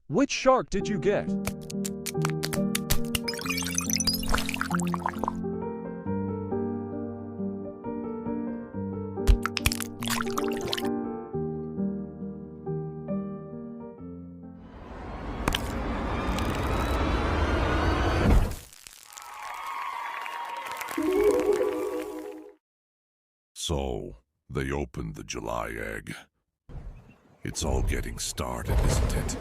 Which shark did you get? So, they opened the July egg. It's all getting started, isn't it?